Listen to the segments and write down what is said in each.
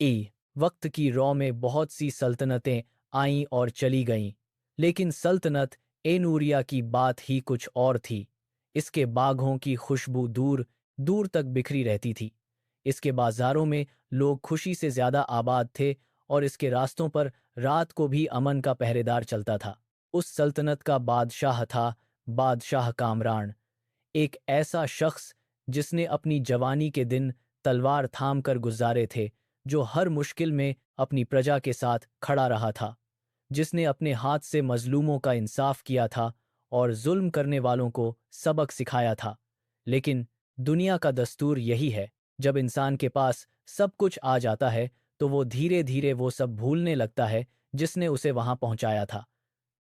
वक्त की रौ में बहुत सी सल्तनतें आईं और चली गईं, लेकिन सल्तनत ए नूरिया की बात ही कुछ और थी। इसके बागों की खुशबू दूर दूर तक बिखरी रहती थी। इसके बाजारों में लोग खुशी से ज्यादा आबाद थे और इसके रास्तों पर रात को भी अमन का पहरेदार चलता था। उस सल्तनत का बादशाह था बादशाह कामरान, एक ऐसा शख्स जिसने अपनी जवानी के दिन तलवार थाम कर गुजारे थे, जो हर मुश्किल में अपनी प्रजा के साथ खड़ा रहा था, जिसने अपने हाथ से मजलूमों का इंसाफ किया था और जुल्म करने वालों को सबक सिखाया था। लेकिन दुनिया का दस्तूर यही है, जब इंसान के पास सब कुछ आ जाता है तो वो धीरे धीरे वो सब भूलने लगता है जिसने उसे वहां पहुंचाया था।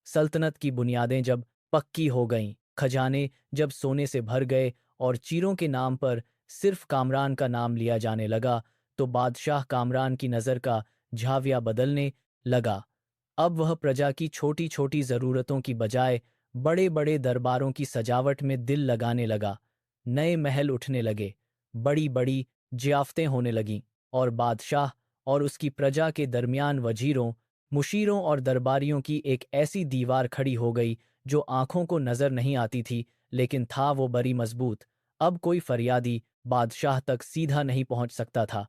सल्तनत की बुनियादें जब पक्की हो गईं, खजाने जब सोने से भर गए और चीरों के नाम पर सिर्फ कामरान का नाम लिया जाने लगा, तो बादशाह कामरान की नज़र का झाविया बदलने लगा। अब वह प्रजा की छोटी छोटी ज़रूरतों की बजाय बड़े बड़े दरबारों की सजावट में दिल लगाने लगा। नए महल उठने लगे, बड़ी बड़ी जियाफतें होने लगीं, और बादशाह और उसकी प्रजा के दरमियान वजीरों, मुशीरों और दरबारियों की एक ऐसी दीवार खड़ी हो गई जो आंखों को नजर नहीं आती थी, लेकिन था वो बड़ी मजबूत। अब कोई फरियादी बादशाह तक सीधा नहीं पहुंच सकता था।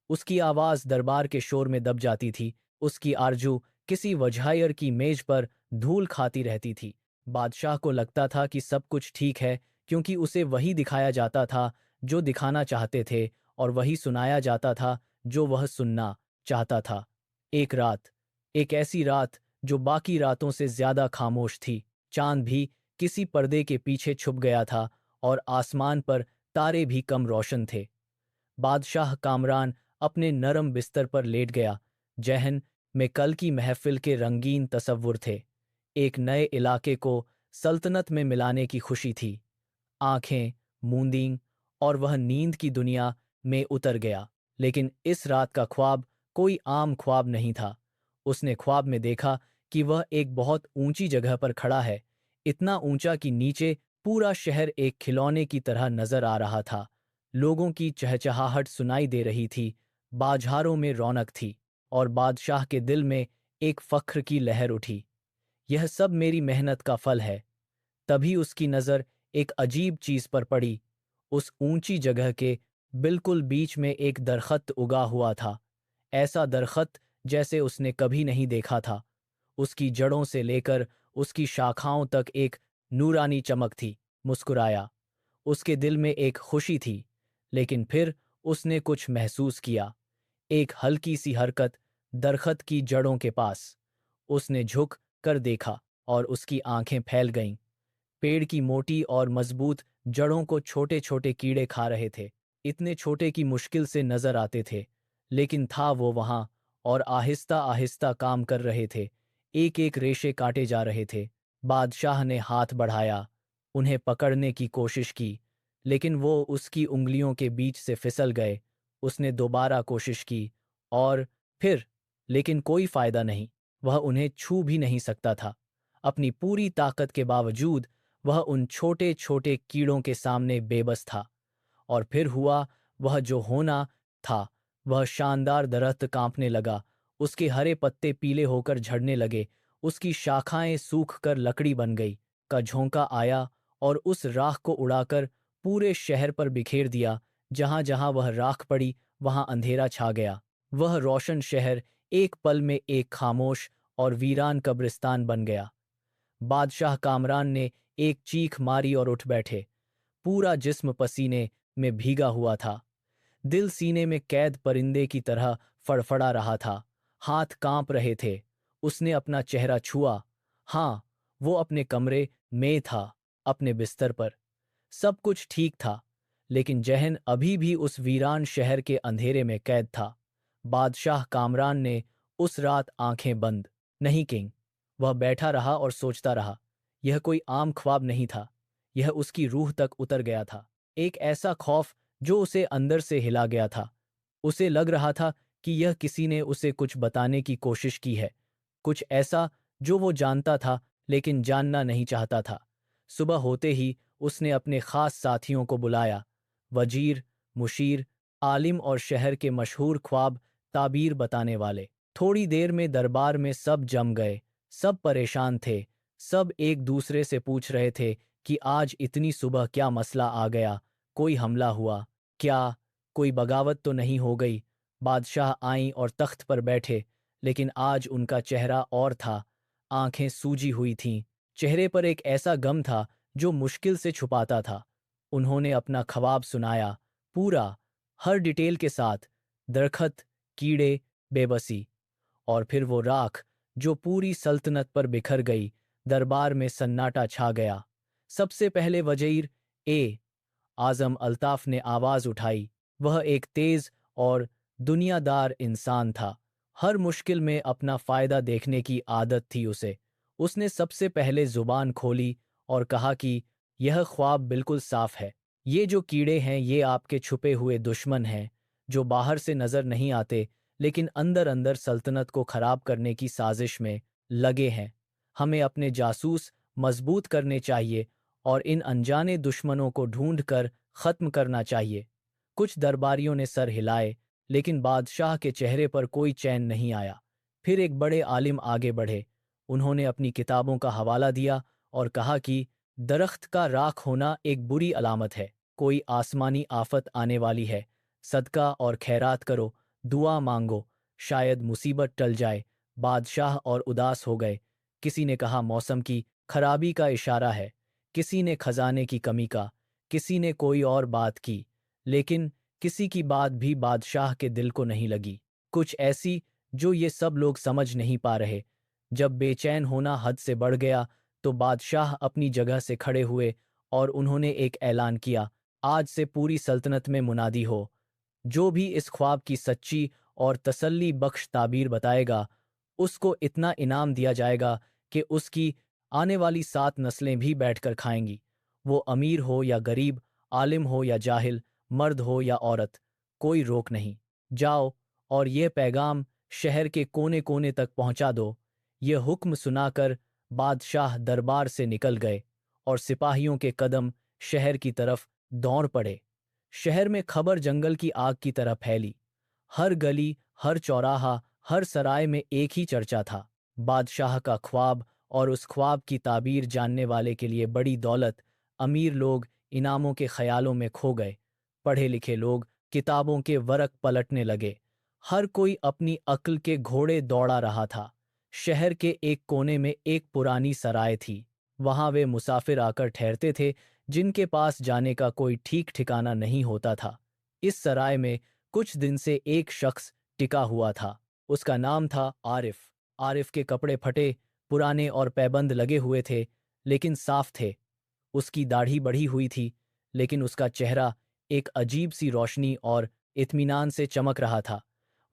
उसकी आवाज दरबार के शोर में दब जाती थी, उसकी आरजू किसी वजहायर की मेज पर धूल खाती रहती थी। बादशाह को लगता था कि सब कुछ ठीक है, क्योंकि उसे वही दिखाया जाता था जो दिखाना चाहते थे, और वही सुनाया जाता था जो वह सुनना चाहता था। एक रात, एक ऐसी रात जो बाकी रातों से ज्यादा खामोश थी। चांद भी किसी पर्दे के पीछे छुप गया था और आसमान पर तारे भी कम रोशन थे। बादशाह कामरान अपने नरम बिस्तर पर लेट गया। जहन में कल की महफिल के रंगीन तसव्वुर थे। एक नए इलाके को सल्तनत में मिलाने की खुशी थी। आंखें मूंदीं और वह नींद की दुनिया में उतर गया। लेकिन इस रात का ख्वाब कोई आम ख्वाब नहीं था। उसने ख्वाब में देखा कि वह एक बहुत ऊंची जगह पर खड़ा है, इतना ऊंचा कि नीचे पूरा शहर एक खिलौने की तरह नजर आ रहा था। लोगों की चहचहाहट सुनाई दे रही थी, बाजारों में रौनक थी, और बादशाह के दिल में एक फख्र की लहर उठी। यह सब मेरी मेहनत का फल है। तभी उसकी नज़र एक अजीब चीज पर पड़ी। उस ऊंची जगह के बिल्कुल बीच में एक दरख्त उगा हुआ था, ऐसा दरख्त जैसे उसने कभी नहीं देखा था। उसकी जड़ों से लेकर उसकी शाखाओं तक एक नूरानी चमक थी। मुस्कुराया। उसके दिल में एक खुशी थी, लेकिन फिर उसने कुछ महसूस किया, एक हल्की सी हरकत दरख्त की जड़ों के पास। उसने झुक कर देखा और उसकी आंखें फैल गईं। पेड़ की मोटी और मजबूत जड़ों को छोटे छोटे कीड़े खा रहे थे, इतने छोटे कि मुश्किल से नजर आते थे। लेकिन था वो वहां, और आहिस्ता आहिस्ता काम कर रहे थे, एक एक रेशे काटे जा रहे थे। बादशाह ने हाथ बढ़ाया, उन्हें पकड़ने की कोशिश की, लेकिन वो उसकी उंगलियों के बीच से फिसल गए। उसने दोबारा कोशिश की, और फिर, लेकिन कोई फायदा नहीं। वह उन्हें छू भी नहीं सकता था। अपनी पूरी ताकत के बावजूद वह उन छोटे छोटे कीड़ों के सामने बेबस था। और फिर हुआ वह जो होना था। वह शानदार दरख्त कांपने लगा, उसके हरे पत्ते पीले होकर झड़ने लगे, उसकी शाखाएं सूख कर लकड़ी बन गई। का झोंका आया और उस राख को उड़ाकर पूरे शहर पर बिखेर दिया। जहां जहां वह राख पड़ी, वहां अंधेरा छा गया। वह रोशन शहर एक पल में एक खामोश और वीरान कब्रिस्तान बन गया। बादशाह कामरान ने एक चीख मारी और उठ बैठे। पूरा जिस्म पसीने में भीगा हुआ था। दिल सीने में कैद परिंदे की तरह फड़फड़ा रहा था। हाथ कांप रहे थे। उसने अपना चेहरा छुआ। हाँ, वो अपने कमरे में था, अपने बिस्तर पर। सब कुछ ठीक था, लेकिन जहन अभी भी उस वीरान शहर के अंधेरे में कैद था। बादशाह कामरान ने उस रात आंखें बंद नहीं कीं। वह बैठा रहा और सोचता रहा। यह कोई आम ख्वाब नहीं था, यह उसकी रूह तक उतर गया था। एक ऐसा खौफ जो उसे अंदर से हिला गया था। उसे लग रहा था कि यह किसी ने उसे कुछ बताने की कोशिश की है, कुछ ऐसा जो वो जानता था लेकिन जानना नहीं चाहता था। सुबह होते ही उसने अपने खास साथियों को बुलाया। वजीर, मुशीर, आलिम और शहर के मशहूर ख्वाब ताबीर बताने वाले। थोड़ी देर में दरबार में सब जम गए। सब परेशान थे। सब एक दूसरे से पूछ रहे थे कि आज इतनी सुबह क्या मसला आ गया। कोई हमला हुआ क्या? कोई बगावत तो नहीं हो गई? बादशाह आईं और तख्त पर बैठे, लेकिन आज उनका चेहरा और था। आंखें सूजी हुई थीं। चेहरे पर एक ऐसा गम था जो मुश्किल से छुपाता था। उन्होंने अपना ख्वाब सुनाया, पूरा, हर डिटेल के साथ। दरखत, कीड़े, बेबसी, और फिर वो राख जो पूरी सल्तनत पर बिखर गई। दरबार में सन्नाटा छा गया। सबसे पहले वजीर ए आजम अल्ताफ ने आवाज उठाई। वह एक तेज और दुनियादार इंसान था। हर मुश्किल में अपना फायदा देखने की आदत थी उसे। उसने सबसे पहले जुबान खोली और कहा कि यह ख्वाब बिल्कुल साफ है। ये जो कीड़े हैं ये आपके छुपे हुए दुश्मन हैं, जो बाहर से नजर नहीं आते लेकिन अंदर अंदर सल्तनत को खराब करने की साजिश में लगे हैं। हमें अपने जासूस मजबूत करने चाहिए और इन अनजाने दुश्मनों को ढूंढकर खत्म करना चाहिए। कुछ दरबारियों ने सर हिलाए, लेकिन बादशाह के चेहरे पर कोई चैन नहीं आया। फिर एक बड़े आलिम आगे बढ़े। उन्होंने अपनी किताबों का हवाला दिया और कहा कि दरख्त का राख होना एक बुरी अलामत है। कोई आसमानी आफत आने वाली है। सदका और खैरात करो, दुआ मांगो, शायद मुसीबत टल जाए। बादशाह और उदास हो गए। किसी ने कहा मौसम की खराबी का इशारा है, किसी ने खजाने की कमी का, किसी ने कोई और बात की, लेकिन किसी की बात भी बादशाह के दिल को नहीं लगी। कुछ ऐसी जो ये सब लोग समझ नहीं पा रहे। जब बेचैन होना हद से बढ़ गया तो बादशाह अपनी जगह से खड़े हुए और उन्होंने एक ऐलान किया, आज से पूरी सल्तनत में मुनादी हो, जो भी इस ख्वाब की सच्ची और तसल्ली बख्श ताबीर बताएगा, उसको इतना इनाम दिया जाएगा कि उसकी आने वाली 7 नस्लें भी बैठकर खाएंगी। वो अमीर हो या गरीब, आलिम हो या जाहिल, मर्द हो या औरत, कोई रोक नहीं। जाओ और ये पैगाम शहर के कोने कोने तक पहुंचा दो। ये हुक्म सुनाकर बादशाह दरबार से निकल गए और सिपाहियों के कदम शहर की तरफ दौड़ पड़े। शहर में खबर जंगल की आग की तरह फैली। हर गली, हर चौराहा, हर सराय में एक ही चर्चा था, बादशाह का ख्वाब, और उस ख्वाब की ताबीर जानने वाले के लिए बड़ी दौलत। अमीर लोग इनामों के ख्यालों में खो गए। पढ़े लिखे लोग किताबों के वरक पलटने लगे। हर कोई अपनी अक्ल के घोड़े दौड़ा रहा था। शहर के एक कोने में एक पुरानी सराय थी। वहां वे मुसाफिर आकर ठहरते थे जिनके पास जाने का कोई ठीक ठिकाना नहीं होता था। इस सराय में कुछ दिन से एक शख्स टिका हुआ था। उसका नाम था आरिफ। आरिफ के कपड़े फटे, पुराने और पैबंद लगे हुए थे, लेकिन साफ थे। उसकी दाढ़ी बढ़ी हुई थी, लेकिन उसका चेहरा एक अजीब सी रोशनी और इत्मीनान से चमक रहा था।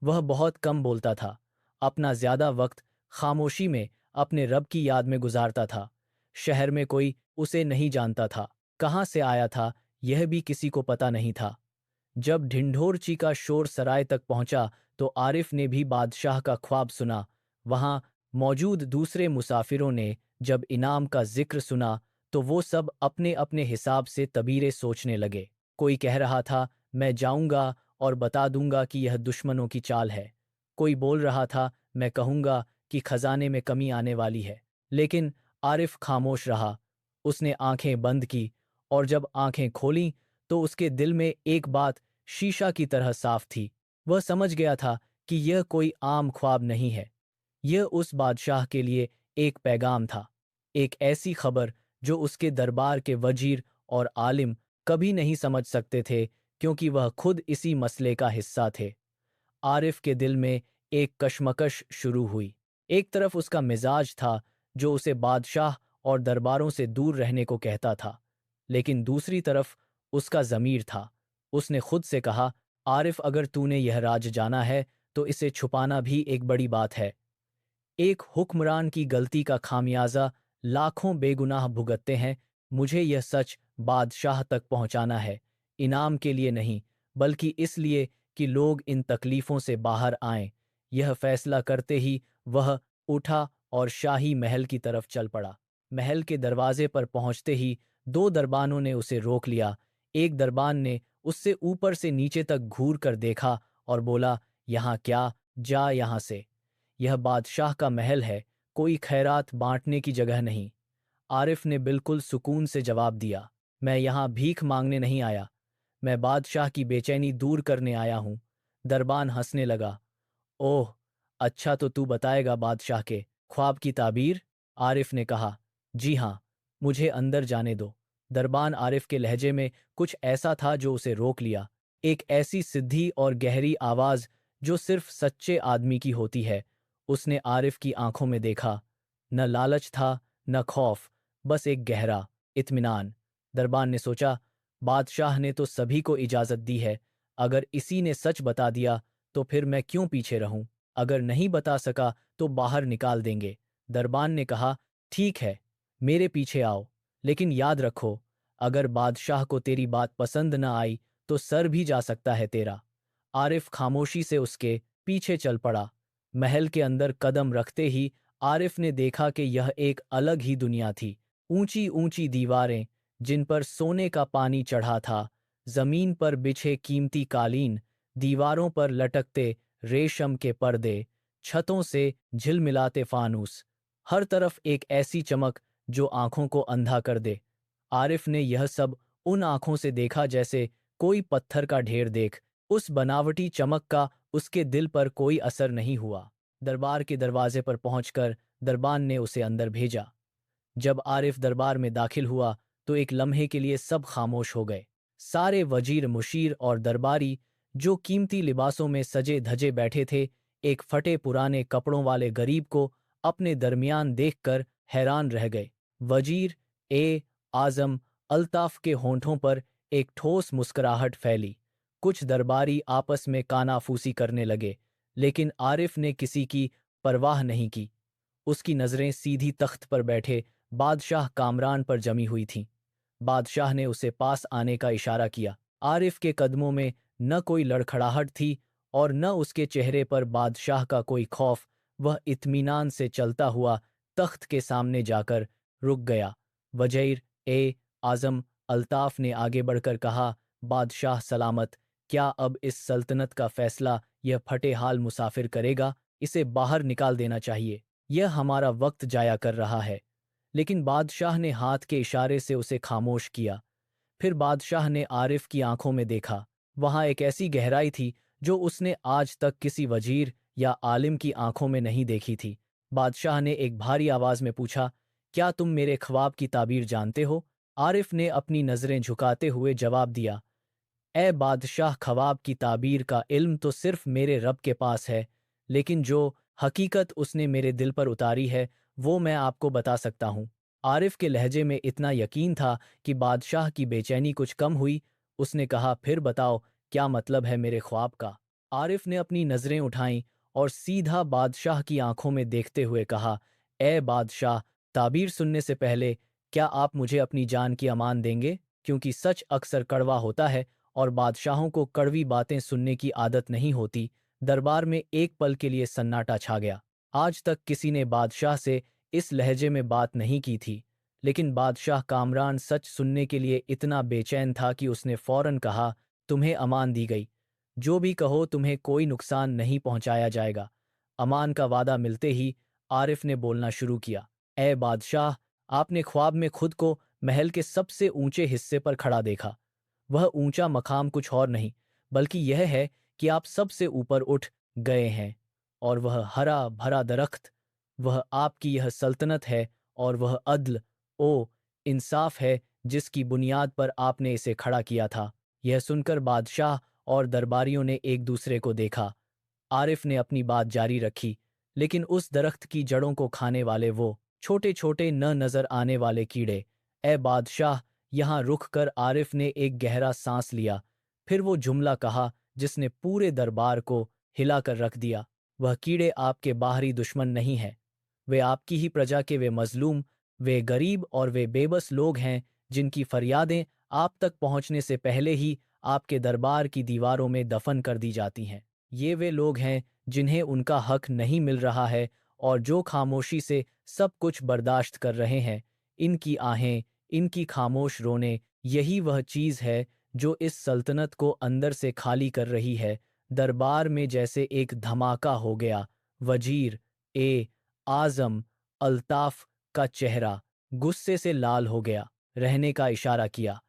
वह बहुत कम बोलता था, अपना ज्यादा वक्त खामोशी में अपने रब की याद में गुजारता था। शहर में कोई उसे नहीं जानता था। कहाँ से आया था यह भी किसी को पता नहीं था। जब ढिंढोरची का शोर सराय तक पहुंचा तो आरिफ ने भी बादशाह का ख्वाब सुना। वहां मौजूद दूसरे मुसाफिरों ने जब इनाम का जिक्र सुना तो वो सब अपने अपने हिसाब से तबीरें सोचने लगे। कोई कह रहा था, मैं जाऊंगा और बता दूंगा कि यह दुश्मनों की चाल है। कोई बोल रहा था, मैं कहूंगा कि खजाने में कमी आने वाली है। लेकिन आरिफ खामोश रहा। उसने आंखें बंद की, और जब आंखें खोलीं तो उसके दिल में एक बात शीशा की तरह साफ थी। वह समझ गया था कि यह कोई आम ख्वाब नहीं है। यह उस बादशाह के लिए एक पैगाम था, एक ऐसी खबर जो उसके दरबार के वजीर और आलिम कभी नहीं समझ सकते थे, क्योंकि वह खुद इसी मसले का हिस्सा थे। आरिफ के दिल में एक कशमकश शुरू हुई। एक तरफ उसका मिजाज था जो उसे बादशाह और दरबारों से दूर रहने को कहता था, लेकिन दूसरी तरफ उसका ज़मीर था। उसने खुद से कहा, आरिफ, अगर तूने यह राज जाना है तो इसे छुपाना भी एक बड़ी बात है। एक हुक्मरान की गलती का खामियाजा लाखों बेगुनाह भुगतते हैं। मुझे यह सच बादशाह तक पहुंचाना है, इनाम के लिए नहीं, बल्कि इसलिए कि लोग इन तकलीफों से बाहर आएं। यह फैसला करते ही वह उठा और शाही महल की तरफ चल पड़ा। महल के दरवाजे पर पहुंचते ही 2 दरबानों ने उसे रोक लिया। एक दरबान ने उससे ऊपर से नीचे तक घूर कर देखा और बोला, यहाँ क्या, जा यहाँ से। यह बादशाह का महल है, कोई खैरात बांटने की जगह नहीं। आरिफ ने बिल्कुल सुकून से जवाब दिया, मैं यहाँ भीख मांगने नहीं आया, मैं बादशाह की बेचैनी दूर करने आया हूँ। दरबान हंसने लगा। ओह, अच्छा तो तू बताएगा बादशाह के ख्वाब की ताबीर? आरिफ ने कहा, जी हाँ, मुझे अंदर जाने दो। दरबान आरिफ के लहजे में कुछ ऐसा था जो उसे रोक लिया। एक ऐसी सिद्धि और गहरी आवाज जो सिर्फ सच्चे आदमी की होती है। उसने आरिफ की आंखों में देखा। न लालच था, न खौफ, बस एक गहरा इत्मीनान। दरबान ने सोचा, बादशाह ने तो सभी को इजाजत दी है, अगर इसी ने सच बता दिया तो फिर मैं क्यों पीछे रहूं? अगर नहीं बता सका तो बाहर निकाल देंगे। दरबान ने कहा, ठीक है, मेरे पीछे आओ, लेकिन याद रखो, अगर बादशाह को तेरी बात पसंद न आई तो सर भी जा सकता है तेरा। आरिफ खामोशी से उसके पीछे चल पड़ा। महल के अंदर कदम रखते ही आरिफ ने देखा कि यह एक अलग ही दुनिया थी। ऊंची ऊंची दीवारें, जिन पर सोने का पानी चढ़ा था, जमीन पर बिछे कीमती कालीन, दीवारों पर लटकते रेशम के पर्दे, छतों से झिलमिलाते फानूस, हर तरफ एक ऐसी चमक जो आंखों को अंधा कर दे। आरिफ ने यह सब उन आंखों से देखा जैसे कोई पत्थर का ढेर देख। उस बनावटी चमक का उसके दिल पर कोई असर नहीं हुआ। दरबार के दरवाजे पर पहुंचकर दरबान ने उसे अंदर भेजा। जब आरिफ दरबार में दाखिल हुआ तो एक लम्हे के लिए सब खामोश हो गए। सारे वजीर, मुशीर और दरबारी जो कीमती लिबासों में सजे धजे बैठे थे, एक फटे पुराने कपड़ों वाले गरीब को अपने दरमियान देखकर हैरान रह गए। वजीर ए आजम अल्ताफ के होंठों पर एक ठोस मुस्कुराहट फैली। कुछ दरबारी आपस में कानाफूसी करने लगे, लेकिन आरिफ ने किसी की परवाह नहीं की। उसकी नजरें सीधी तख्त पर बैठे बादशाह कामरान पर जमी हुई थीं। बादशाह ने उसे पास आने का इशारा किया। आरिफ के कदमों में न कोई लड़खड़ाहट थी और न उसके चेहरे पर बादशाह का कोई खौफ। वह इत्मीनान से चलता हुआ तख्त के सामने जाकर रुक गया। वज़ीर ए आज़म अल्ताफ ने आगे बढ़कर कहा, बादशाह सलामत, क्या अब इस सल्तनत का फैसला यह फटे हाल मुसाफिर करेगा? इसे बाहर निकाल देना चाहिए। यह हमारा वक्त जाया कर रहा है। लेकिन बादशाह ने हाथ के इशारे से उसे खामोश किया। फिर बादशाह ने आरिफ की आंखों में देखा। वहां एक ऐसी गहराई थी जो उसने आज तक किसी वजीर या आलिम की आंखों में नहीं देखी थी। बादशाह ने एक भारी आवाज में पूछा, क्या तुम मेरे ख्वाब की ताबीर जानते हो? आरिफ ने अपनी नजरें झुकाते हुए जवाब दिया, ए बादशाह, ख्वाब की ताबीर का इल्म तो सिर्फ मेरे रब के पास है, लेकिन जो हकीकत उसने मेरे दिल पर उतारी है वो मैं आपको बता सकता हूँ। आरिफ के लहजे में इतना यकीन था कि बादशाह की बेचैनी कुछ कम हुई। उसने कहा, फिर बताओ, क्या मतलब है मेरे ख्वाब का? आरिफ ने अपनी नजरें उठाईं और सीधा बादशाह की आंखों में देखते हुए कहा, ए बादशाह, ताबीर सुनने से पहले क्या आप मुझे अपनी जान की अमान देंगे? क्योंकि सच अक्सर कड़वा होता है और बादशाहों को कड़वी बातें सुनने की आदत नहीं होती। दरबार में एक पल के लिए सन्नाटा छा गया। आज तक किसी ने बादशाह से इस लहजे में बात नहीं की थी, लेकिन बादशाह कामरान सच सुनने के लिए इतना बेचैन था कि उसने फौरन कहा, तुम्हें अमान दी गई। जो भी कहो, तुम्हें कोई नुकसान नहीं पहुंचाया जाएगा। अमान का वादा मिलते ही आरिफ ने बोलना शुरू किया, ए बादशाह, आपने ख्वाब में खुद को महल के सबसे ऊंचे हिस्से पर खड़ा देखा। वह ऊंचा मकाम कुछ और नहीं, बल्कि यह है कि आप सबसे ऊपर उठ गए हैं। और वह हरा भरा दरख्त, वह आपकी यह सल्तनत है और वह अदल ओ इंसाफ है जिसकी बुनियाद पर आपने इसे खड़ा किया था। यह सुनकर बादशाह और दरबारियों ने एक दूसरे को देखा। आरिफ ने अपनी बात जारी रखी, लेकिन उस दरख्त की जड़ों को खाने वाले वो छोटे छोटे न नजर आने वाले कीड़े। ए बादशाह, यहाँ रुक कर आरिफ ने एक गहरा सांस लिया। फिर वो जुमला कहा जिसने पूरे दरबार को हिलाकर रख दिया, वह कीड़े आपके बाहरी दुश्मन नहीं हैं, वे आपकी ही प्रजा के वे मजलूम, वे गरीब और वे बेबस लोग हैं जिनकी फरियादें आप तक पहुंचने से पहले ही आपके दरबार की दीवारों में दफन कर दी जाती हैं। ये वे लोग हैं जिन्हें उनका हक नहीं मिल रहा है और जो खामोशी से सब कुछ बर्दाश्त कर रहे हैं। इनकी आहें, इनकी खामोश रोने, यही वह चीज़ है जो इस सल्तनत को अंदर से खाली कर रही है। दरबार में जैसे एक धमाका हो गया। वजीर ए आजम अल्ताफ का चेहरा गुस्से से लाल हो गया। रहने का इशारा किया।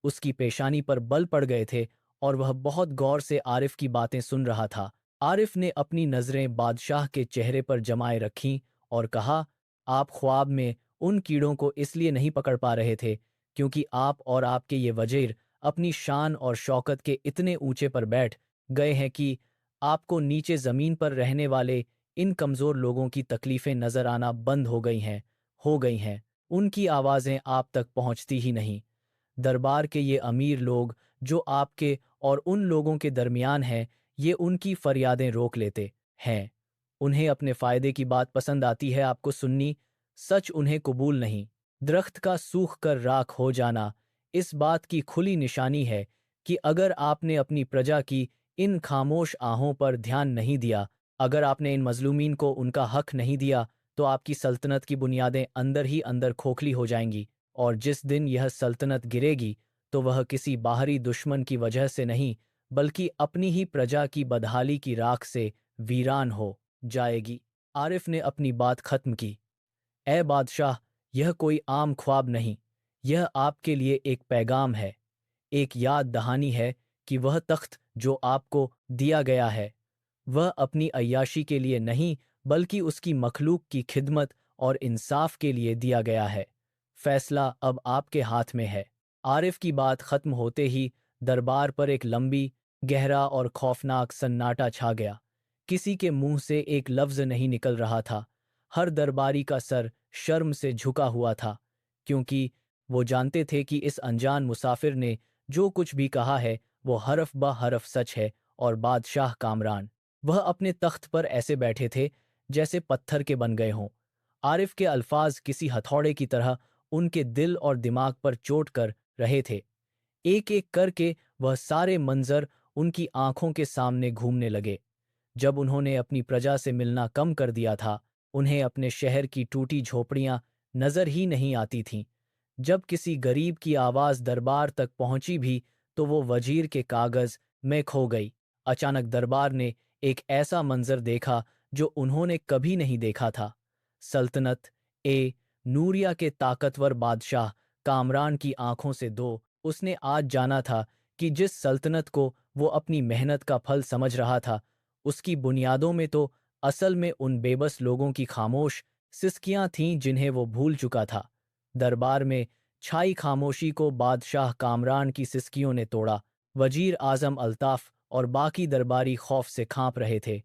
उसकी पेशानी पर बल पड़ गए थे और वह बहुत गौर से आरिफ की बातें सुन रहा था। आरिफ ने अपनी नज़रें बादशाह के चेहरे पर जमाए रखीं और कहा, आप ख्वाब में उन कीड़ों को इसलिए नहीं पकड़ पा रहे थे क्योंकि आप और आपके ये वजीर अपनी शान और शौकत के इतने ऊंचे पर बैठ गए हैं कि आपको नीचे ज़मीन पर रहने वाले इन कमज़ोर लोगों की तकलीफ़ें नज़र आना बंद हो गई हैं। उनकी आवाज़ें आप तक पहुंचती ही नहीं। दरबार के ये अमीर लोग जो आपके और उन लोगों के दरमियान हैं, ये उनकी फरियादें रोक लेते हैं। उन्हें अपने फ़ायदे की बात पसंद आती है आपको सुननी, सच उन्हें कबूल नहीं। दरख्त का सूख कर राख हो जाना इस बात की खुली निशानी है कि अगर आपने अपनी प्रजा की इन खामोश आहों पर ध्यान नहीं दिया, अगर आपने इन मज़लूमीन को उनका हक नहीं दिया, तो आपकी सल्तनत की बुनियादें अंदर ही अंदर खोखली हो जाएंगी और जिस दिन यह सल्तनत गिरेगी तो वह किसी बाहरी दुश्मन की वजह से नहीं बल्कि अपनी ही प्रजा की बदहाली की राख से वीरान हो जाएगी। आरिफ ने अपनी बात खत्म की। ए बादशाह, यह कोई आम ख्वाब नहीं, यह आपके लिए एक पैगाम है, एक याद दहानी है कि वह तख्त जो आपको दिया गया है, वह अपनी अय्याशी के लिए नहीं बल्कि उसकी मखलूक की खिदमत और इंसाफ के लिए दिया गया है। फैसला अब आपके हाथ में है। आरिफ की बात खत्म होते ही दरबार पर एक लंबी, गहरा और खौफनाक सन्नाटा छा गया। किसी के मुंह से एक लफ्ज नहीं निकल रहा था। हर दरबारी का सर शर्म से झुका हुआ था, क्योंकि वो जानते थे कि इस अनजान मुसाफिर ने जो कुछ भी कहा है वो हरफ ब हरफ सच है। और बादशाह कामरान, वह अपने तख्त पर ऐसे बैठे थे जैसे पत्थर के बन गए हों। आरिफ के अल्फाज किसी हथौड़े की तरह उनके दिल और दिमाग पर चोट कर रहे थे। एक एक करके वह सारे मंजर उनकी आंखों के सामने घूमने लगे। जब उन्होंने अपनी प्रजा से मिलना कम कर दिया था, उन्हें अपने शहर की टूटी झोपड़ियां नजर ही नहीं आती थीं। जब किसी गरीब की आवाज दरबार तक पहुंची भी तो वो वजीर के कागज में खो गई। अचानक दरबार ने एक ऐसा मंजर देखा जो उन्होंने कभी नहीं देखा था। सल्तनत ए नूरिया के ताकतवर बादशाह कामरान की आंखों से दो उसने आज जाना था कि जिस सल्तनत को वो अपनी मेहनत का फल समझ रहा था, उसकी बुनियादों में तो असल में उन बेबस लोगों की खामोश सिसकियां थीं जिन्हें वो भूल चुका था। दरबार में छाई खामोशी को बादशाह कामरान की सिसकियों ने तोड़ा। वजीर आजम अल्ताफ और बाकी दरबारी खौफ से कांप रहे थे।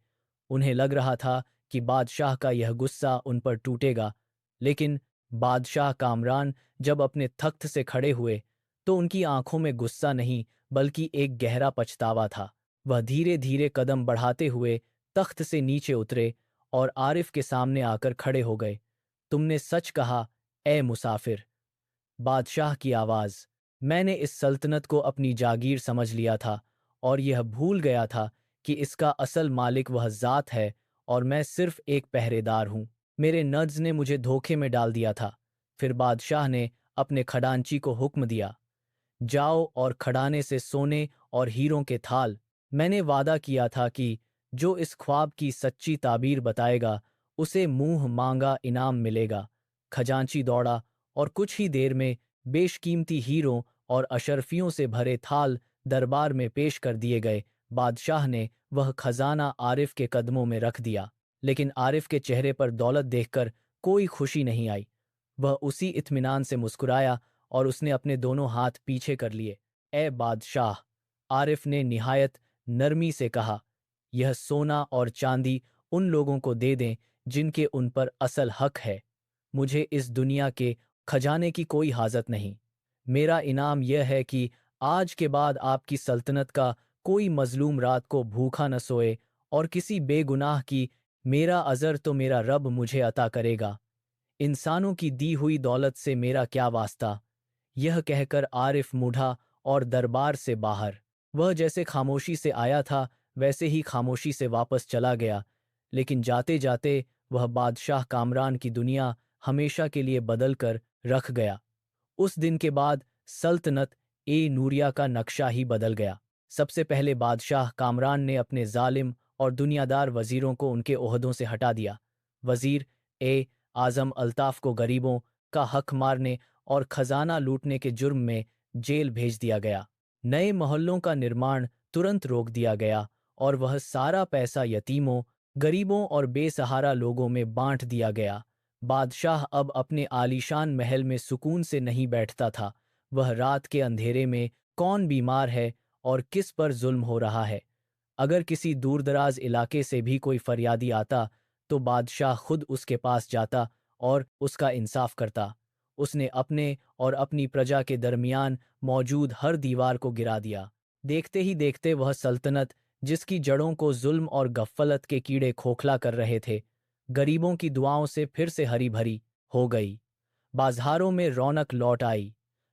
उन्हें लग रहा था कि बादशाह का यह गुस्सा उन पर टूटेगा, लेकिन बादशाह कामरान जब अपने तख्त से खड़े हुए तो उनकी आंखों में गुस्सा नहीं बल्कि एक गहरा पछतावा था। वह धीरे धीरे कदम बढ़ाते हुए तख्त से नीचे उतरे और आरिफ के सामने आकर खड़े हो गए। तुमने सच कहा, ए मुसाफिर। बादशाह की आवाज। मैंने इस सल्तनत को अपनी जागीर समझ लिया था और यह भूल गया था कि इसका असल मालिक वह ज़ात है और मैं सिर्फ एक पहरेदार हूँ। मेरे नज्ज ने मुझे धोखे में डाल दिया था। फिर बादशाह ने अपने खडांची को हुक्म दिया, जाओ और खड़ाने से सोने और हीरों के थाल। मैंने वादा किया था कि जो इस ख्वाब की सच्ची ताबीर बताएगा उसे मुंह मांगा इनाम मिलेगा। खजांची दौड़ा और कुछ ही देर में बेशकीमती हीरों और अशर्फियों से भरे थाल दरबार में पेश कर दिए गए। बादशाह ने वह खजाना आरिफ के कदमों में रख दिया, लेकिन आरिफ के चेहरे पर दौलत देखकर कोई खुशी नहीं आई। वह उसी इत्मीनान से मुस्कुराया और उसने अपने दोनों हाथ पीछे कर लिए। ए बादशाह, आरिफ ने निहायत नरमी से कहा, यह सोना और चांदी उन लोगों को दे दें जिनके उन पर असल हक है। मुझे इस दुनिया के खजाने की कोई हाजत नहीं। मेरा इनाम यह है कि आज के बाद आपकी सल्तनत का कोई मजलूम रात को भूखा न सोए और किसी बेगुनाह की मेरा अजर तो मेरा रब मुझे अता करेगा। इंसानों की दी हुई दौलत से मेरा क्या वास्ता। यह कहकर आरिफ मुड़ा और दरबार से बाहर। वह जैसे खामोशी से आया था वैसे ही खामोशी से वापस चला गया, लेकिन जाते जाते वह बादशाह कामरान की दुनिया हमेशा के लिए बदल कर रख गया। उस दिन के बाद सल्तनत ए नूरिया का नक्शा ही बदल गया। सबसे पहले बादशाह कामरान ने अपने जालिम और दुनियादार वजीरों को उनके ओहदों से हटा दिया। वजीर ए आज़म अल्ताफ़ को गरीबों का हक मारने और खजाना लूटने के जुर्म में जेल भेज दिया गया। नए मोहल्लों का निर्माण तुरंत रोक दिया गया और वह सारा पैसा यतीमों, गरीबों और बेसहारा लोगों में बांट दिया गया। बादशाह अब अपने आलीशान महल में सुकून से नहीं बैठता था। वह रात के अंधेरे में कौन बीमार है और किस पर जुल्म हो रहा है। अगर किसी दूरदराज इलाके से भी कोई फरियादी आता, तो बादशाह खुद उसके पास जाता और उसका इंसाफ करता। उसने अपने और अपनी प्रजा के दरमियान मौजूद हर दीवार को गिरा दिया। देखते ही देखते वह सल्तनत, जिसकी जड़ों को जुल्म और गफ्फलत के कीड़े खोखला कर रहे थे, गरीबों की दुआओं से फिर से हरी भरी हो गई। बाजारों में रौनक लौट आई,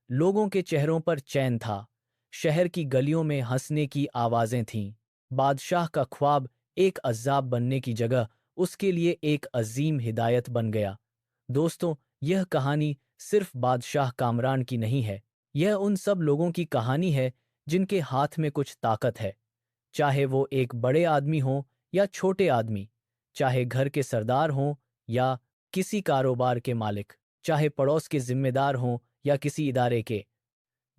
लोगों के चेहरों पर चैन था, शहर की गलियों में हंसने की आवाजें थीं। बादशाह का ख्वाब एक अज़ाब बनने की जगह उसके लिए एक अजीम हिदायत बन गया। दोस्तों, यह कहानी सिर्फ बादशाह कामरान की नहीं है। यह उन सब लोगों की कहानी है जिनके हाथ में कुछ ताकत है, चाहे वो एक बड़े आदमी हों या छोटे आदमी, चाहे घर के सरदार हों या किसी कारोबार के मालिक, चाहे पड़ोस के जिम्मेदार हों या किसी इदारे के।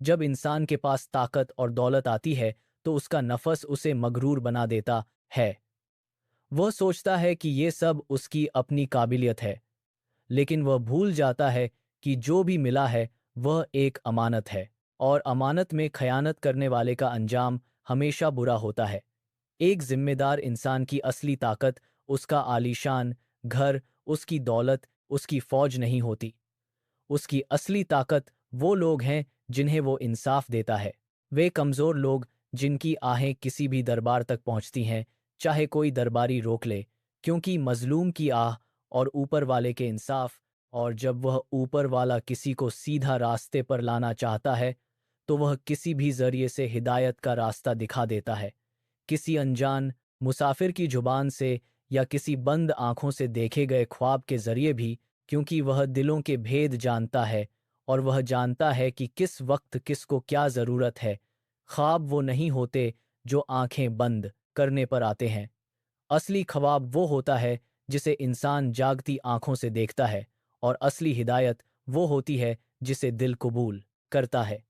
जब इंसान के पास ताकत और दौलत आती है, तो उसका नफस उसे मगरूर बना देता है। वह सोचता है कि ये सब उसकी अपनी काबिलियत है, लेकिन वह भूल जाता है कि जो भी मिला है वह एक अमानत है, और अमानत में खयानत करने वाले का अंजाम हमेशा बुरा होता है। एक जिम्मेदार इंसान की असली ताकत उसका आलीशान घर, उसकी दौलत, उसकी फौज नहीं होती। उसकी असली ताकत वो लोग हैं जिन्हें वो इंसाफ देता है। वे कमज़ोर लोग जिनकी आहें किसी भी दरबार तक पहुंचती हैं, चाहे कोई दरबारी रोक ले, क्योंकि मजलूम की आह और ऊपर वाले के इंसाफ। और जब वह ऊपर वाला किसी को सीधा रास्ते पर लाना चाहता है, तो वह किसी भी जरिए से हिदायत का रास्ता दिखा देता है, किसी अनजान मुसाफिर की जुबान से या किसी बंद आंखों से देखे गए ख्वाब के जरिए भी, क्योंकि वह दिलों के भेद जानता है और वह जानता है कि किस वक्त किसको क्या ज़रूरत है। ख्वाब वो नहीं होते जो आंखें बंद करने पर आते हैं। असली ख्वाब वो होता है जिसे इंसान जागती आंखों से देखता है, और असली हिदायत वो होती है जिसे दिल कबूल करता है।